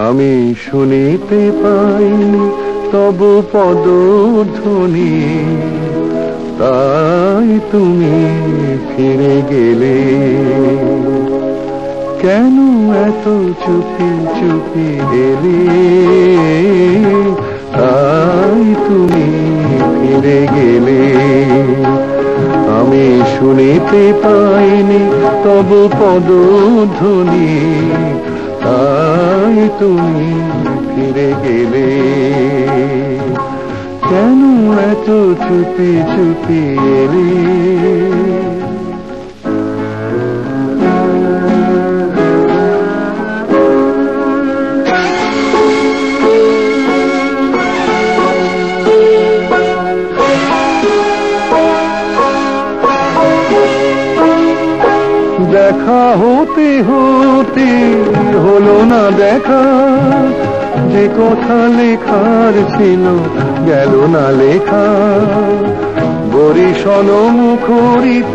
আমি শুনিতে পাইনি তব পদধ্বনি, তাই তুমি ফিরে গেলে। কেন এত চুপি চুপি এলে, তাই তুমি ফিরে গেলে। আমি শুনিতে পাইনি তব পদধ্বনি, তাই তুমি ফিরে গেলে। কেন এত চুপি চুপি এলে। দেখা হতে হতে হলো না দেখা, যে কথা লেখার ছিল গেল না লেখা। বরিশাল মুখরিত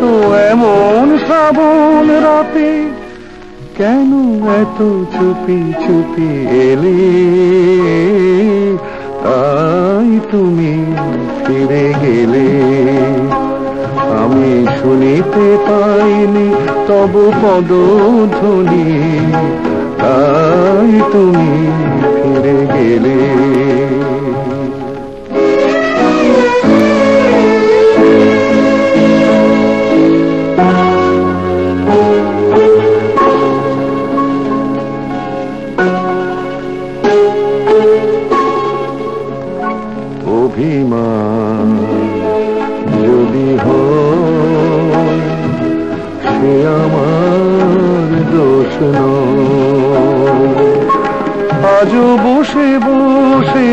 এমন শ্রাবণ রাতে, কেন এত চুপি চুপি এলে। তাই তুমি ফিরে গেলে। আমি শুনিতে পাইনি তব পদধ্বনি, তাই তুমি ফিরে গেলে। অভিমান যদি হয় সে আমার দোষ নয়। আজও বসে বসে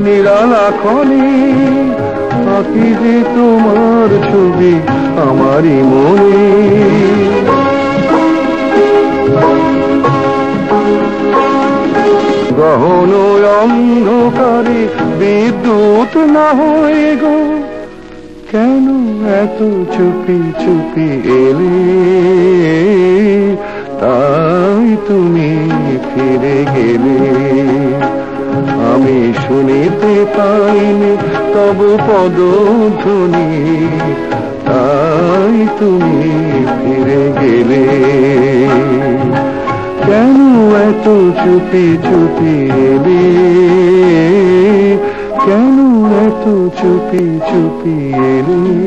নিরালা ক্ষণে আঁকি যে তোমার ছবি আমারই মনে। গহন অন্ধকারে বিদ্যুৎ না হয়ে গো, কেন এত চুপি চুপি এলে। তাই তুমি ফিরে গেলে। আমি শুনিতে পাইনি তব পদধ্বনি, তাই তুমি ফিরে গেলে। কেন এত চুপি চুপি এলে। কেন এত চুপি চুপি এলে।